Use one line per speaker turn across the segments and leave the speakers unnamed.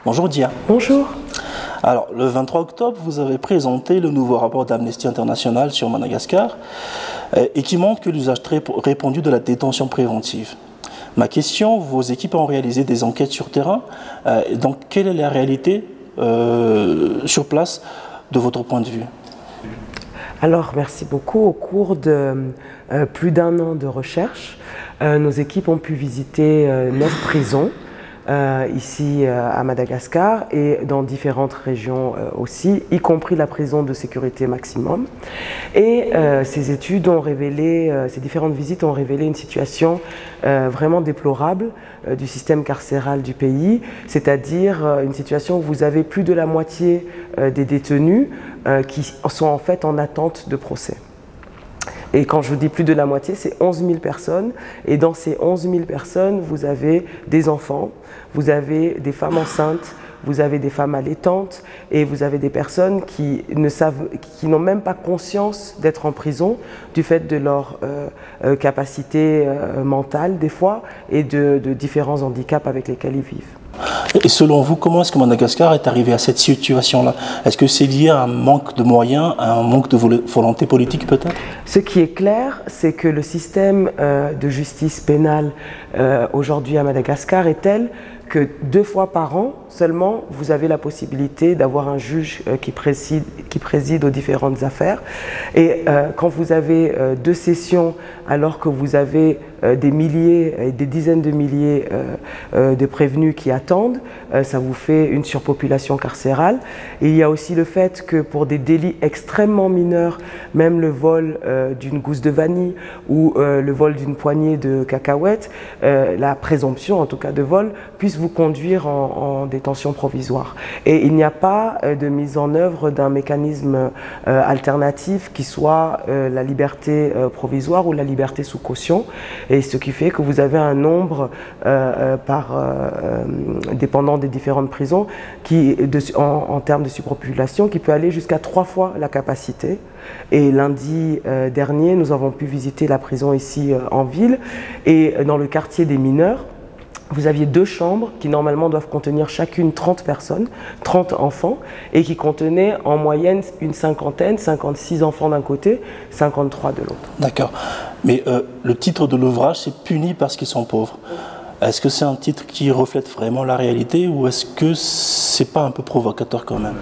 Bonjour Dia.
Bonjour.
Alors, le 23 octobre, vous avez présenté le nouveau rapport d'Amnesty International sur Madagascar et qui montre que l'usage très répandu de la détention préventive. Ma question, vos équipes ont réalisé des enquêtes sur terrain. Donc, quelle est la réalité sur place de votre point de vue?
Alors, merci beaucoup. Au cours de plus d'un an de recherche, nos équipes ont pu visiter 9 prisons. Ici à Madagascar et dans différentes régions aussi, y compris la prison de sécurité maximum. Et ces études ont révélé, ces différentes visites ont révélé une situation vraiment déplorable du système carcéral du pays, c'est-à-dire une situation où vous avez plus de la moitié des détenus qui sont en fait en attente de procès. Et quand je vous dis plus de la moitié, c'est 11 000 personnes. Et dans ces 11 000 personnes, vous avez des enfants, vous avez des femmes enceintes, vous avez des femmes allaitantes et vous avez des personnes qui n'ont même pas conscience d'être en prison du fait de leur capacité mentale des fois et de différents handicaps avec lesquels ils vivent.
Et selon vous, comment est-ce que Madagascar est arrivé à cette situation-là? Est-ce que c'est lié à un manque de moyens, à un manque de volonté politique peut-être?
Ce qui est clair, c'est que le système de justice pénale aujourd'hui à Madagascar est tel que 2 fois par an seulement, vous avez la possibilité d'avoir un juge qui préside aux différentes affaires. Et quand vous avez 2 sessions, alors que vous avez des milliers et des dizaines de milliers de prévenus qui attendent, ça vous fait une surpopulation carcérale. Et il y a aussi le fait que pour des délits extrêmement mineurs, même le vol d'une gousse de vanille ou le vol d'une poignée de cacahuètes, la présomption en tout cas de vol, puisse vous conduire en détention provisoire. Et il n'y a pas de mise en œuvre d'un mécanisme alternatif qui soit la liberté provisoire ou la liberté sous caution. Et ce qui fait que vous avez un nombre dépendant des différentes prisons en termes de surpopulation qui peut aller jusqu'à 3 fois la capacité. Et lundi dernier, nous avons pu visiter la prison ici en ville et dans le quartier des mineurs. Vous aviez 2 chambres qui normalement doivent contenir chacune 30 personnes, 30 enfants, et qui contenaient en moyenne une cinquantaine, 56 enfants d'un côté, 53 de l'autre.
D'accord. Mais le titre de l'ouvrage, c'est Punis parce qu'ils sont pauvres. Est-ce que c'est un titre qui reflète vraiment la réalité ou est-ce que c'est pas un peu provocateur quand même?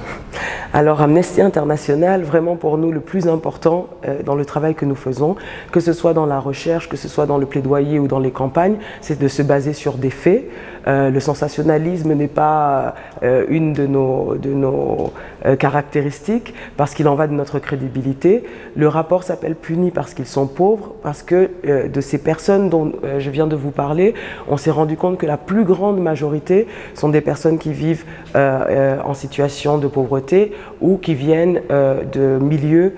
Alors Amnesty International, vraiment pour nous le plus important dans le travail que nous faisons, que ce soit dans la recherche, que ce soit dans le plaidoyer ou dans les campagnes, c'est de se baser sur des faits. Le sensationnalisme n'est pas une de nos caractéristiques parce qu'il en va de notre crédibilité. Le rapport s'appelle Punis parce qu'ils sont pauvres, parce que de ces personnes dont je viens de vous parler, on s'est rendu compte que la plus grande majorité sont des personnes qui vivent en situation de pauvreté ou qui viennent de milieux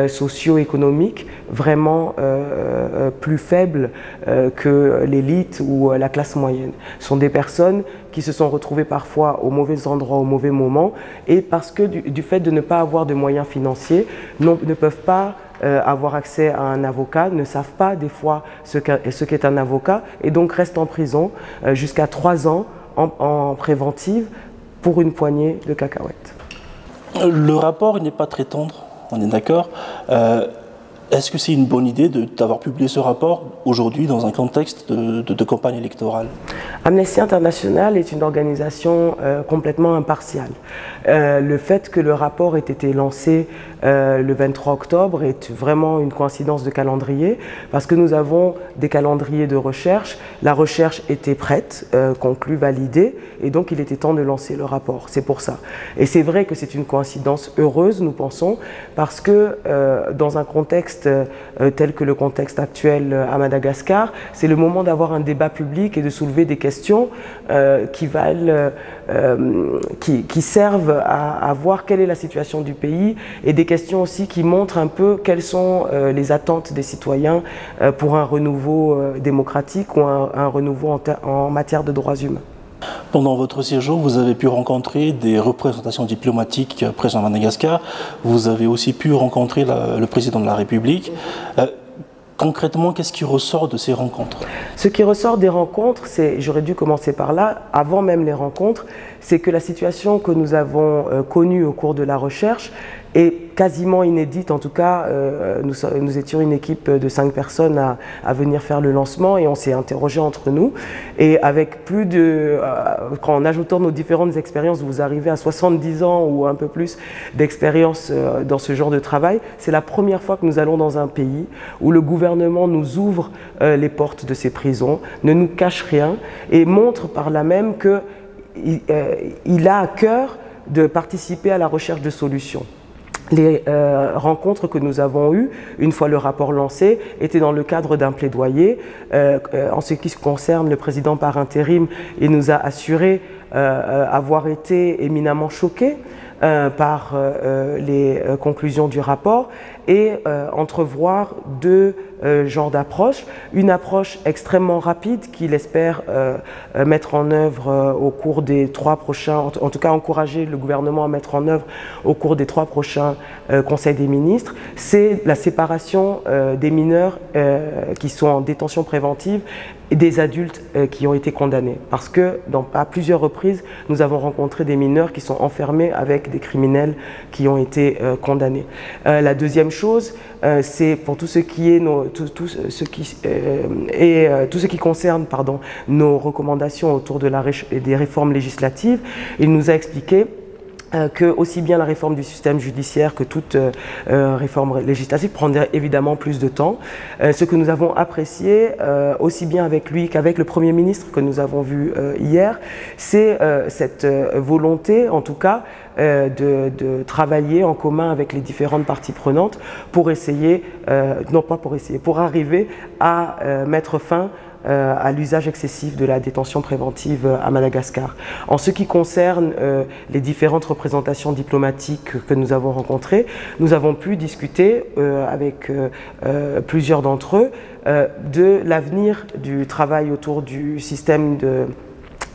socio-économiques vraiment plus faibles que l'élite ou la classe moyenne. Ce sont des personnes qui se sont retrouvées parfois au mauvais endroit, au mauvais moment, et parce que du fait de ne pas avoir de moyens financiers, ne peuvent pas avoir accès à un avocat, ne savent pas des fois ce qu'est un avocat, et donc restent en prison jusqu'à 3 ans en préventive pour une poignée de cacahuètes.
Le rapport n'est pas très tendre, on est d'accord. Est-ce que c'est une bonne idée d'avoir publié ce rapport aujourd'hui dans un contexte de campagne électorale?
Amnesty International est une organisation complètement impartiale. Le fait que le rapport ait été lancé le 23 octobre est vraiment une coïncidence de calendrier parce que nous avons des calendriers de recherche. La recherche était prête, conclue, validée et donc il était temps de lancer le rapport. C'est pour ça. Et c'est vrai que c'est une coïncidence heureuse, nous pensons, parce que dans un contexte tel que le contexte actuel à Madagascar, c'est le moment d'avoir un débat public et de soulever des questions qui servent à voir quelle est la situation du pays et des questions aussi qui montrent un peu quelles sont les attentes des citoyens pour un renouveau démocratique ou un renouveau en matière de droits humains.
Pendant votre séjour, vous avez pu rencontrer des représentations diplomatiques présentes à Madagascar. Vous avez aussi pu rencontrer le président de la République. Concrètement, qu'est-ce qui ressort de ces rencontres?
Ce qui ressort des rencontres, j'aurais dû commencer par là, avant même les rencontres, c'est que la situation que nous avons connue au cours de la recherche est quasiment inédite. En tout cas, nous étions une équipe de 5 personnes à venir faire le lancement et on s'est interrogé entre nous. Et avec en ajoutant nos différentes expériences, vous arrivez à 70 ans ou un peu plus d'expérience dans ce genre de travail. C'est la première fois que nous allons dans un pays où le gouvernement nous ouvre les portes de ses prisons, ne nous cache rien et montre par là même qu'il a à cœur de participer à la recherche de solutions. Les rencontres que nous avons eues, une fois le rapport lancé, étaient dans le cadre d'un plaidoyer. En ce qui concerne le président par intérim, il nous a assuré avoir été éminemment choqué par les conclusions du rapport et entrevoir 2 genres d'approches. Une approche extrêmement rapide qu'il espère mettre en œuvre au cours des 3 prochains, en tout cas encourager le gouvernement à mettre en œuvre au cours des 3 prochains conseils des ministres, c'est la séparation des mineurs qui sont en détention préventive et des adultes qui ont été condamnés. Parce que à plusieurs reprises, nous avons rencontré des mineurs qui sont enfermés avec des criminels qui ont été condamnés. La deuxième chose, c'est pour tout ce qui concerne nos recommandations autour des réformes législatives. Il nous a expliqué que aussi bien la réforme du système judiciaire que toute réforme législative prendrait évidemment plus de temps. Ce que nous avons apprécié, aussi bien avec lui qu'avec le Premier ministre que nous avons vu hier, c'est cette volonté, en tout cas, de travailler en commun avec les différentes parties prenantes pour essayer, pour arriver à mettre fin à l'usage excessif de la détention préventive à Madagascar. En ce qui concerne les différentes représentations diplomatiques que nous avons rencontrées, nous avons pu discuter avec plusieurs d'entre eux de l'avenir du travail autour du système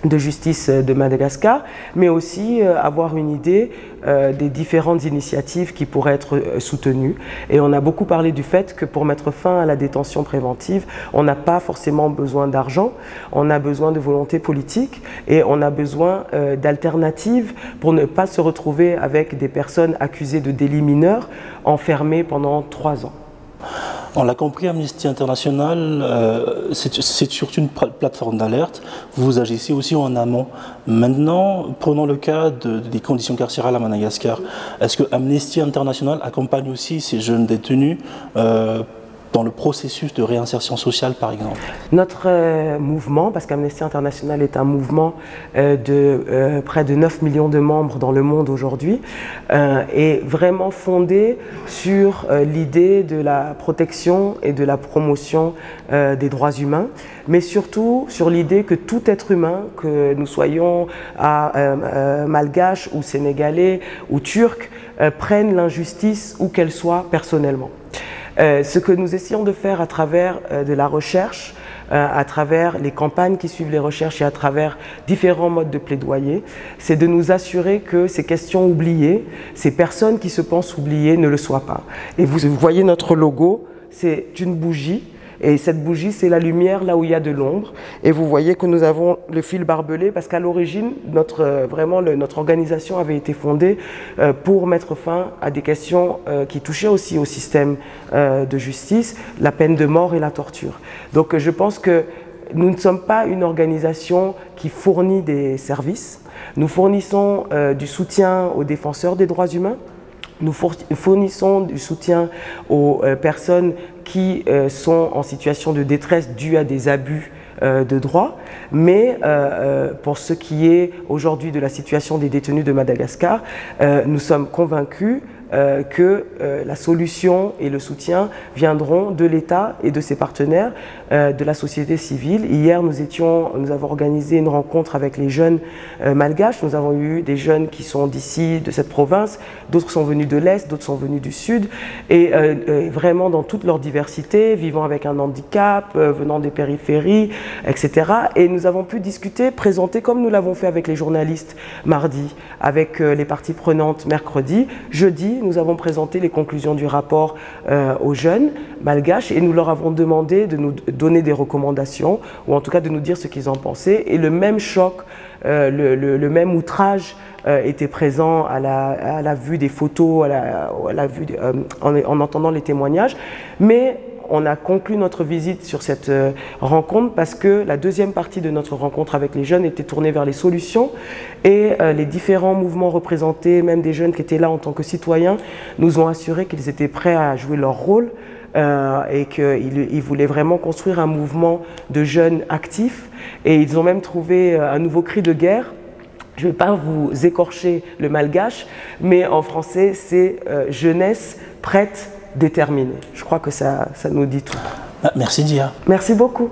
de justice de Madagascar, mais aussi avoir une idée des différentes initiatives qui pourraient être soutenues. Et on a beaucoup parlé du fait que pour mettre fin à la détention préventive, on n'a pas forcément besoin d'argent, on a besoin de volonté politique et on a besoin d'alternatives pour ne pas se retrouver avec des personnes accusées de délits mineurs enfermées pendant 3 ans.
On l'a compris, Amnesty International, c'est surtout une plateforme d'alerte. Vous agissez aussi en amont. Maintenant, prenons le cas des conditions carcérales à Madagascar. Est-ce que Amnesty International accompagne aussi ces jeunes détenus dans le processus de réinsertion sociale, par exemple?
Notre mouvement, parce qu'Amnesty International est un mouvement de près de 9 millions de membres dans le monde aujourd'hui, est vraiment fondé sur l'idée de la protection et de la promotion des droits humains, mais surtout sur l'idée que tout être humain, que nous soyons malgaches ou sénégalais ou turcs, prenne l'injustice où qu'elle soit personnellement. Ce que nous essayons de faire à travers de la recherche, à travers les campagnes qui suivent les recherches et à travers différents modes de plaidoyer, c'est de nous assurer que ces questions oubliées, ces personnes qui se pensent oubliées ne le soient pas. Et vous voyez notre logo, c'est une bougie. Et cette bougie, c'est la lumière là où il y a de l'ombre. Et vous voyez que nous avons le fil barbelé parce qu'à l'origine, notre organisation avait été fondée pour mettre fin à des questions qui touchaient aussi au système de justice, la peine de mort et la torture. Donc je pense que nous ne sommes pas une organisation qui fournit des services. Nous fournissons du soutien aux défenseurs des droits humains. Nous fournissons du soutien aux personnes qui sont en situation de détresse due à des abus de droit, mais pour ce qui est aujourd'hui de la situation des détenus de Madagascar, nous sommes convaincus que la solution et le soutien viendront de l'État et de ses partenaires, de la société civile. Hier, nous avons organisé une rencontre avec les jeunes malgaches. Nous avons eu des jeunes qui sont d'ici, de cette province, d'autres sont venus de l'Est, d'autres sont venus du Sud, et vraiment dans toute leur diversité, vivant avec un handicap, venant des périphéries, etc. Et nous avons pu discuter, présenter, comme nous l'avons fait avec les journalistes mardi, avec les parties prenantes mercredi, jeudi, nous avons présenté les conclusions du rapport aux jeunes malgaches et nous leur avons demandé de nous donner des recommandations ou en tout cas de nous dire ce qu'ils en pensaient. Et le même choc, le même outrage était présent à la vue des photos, en entendant les témoignages. Mais on a conclu notre visite sur cette rencontre parce que la deuxième partie de notre rencontre avec les jeunes était tournée vers les solutions et les différents mouvements représentés, même des jeunes qui étaient là en tant que citoyens, nous ont assuré qu'ils étaient prêts à jouer leur rôle et qu'ils voulaient vraiment construire un mouvement de jeunes actifs et ils ont même trouvé un nouveau cri de guerre. Je ne vais pas vous écorcher le malgache, mais en français c'est jeunesse prête, déterminée. Je crois que ça nous dit tout.
Merci Dia.
Merci beaucoup.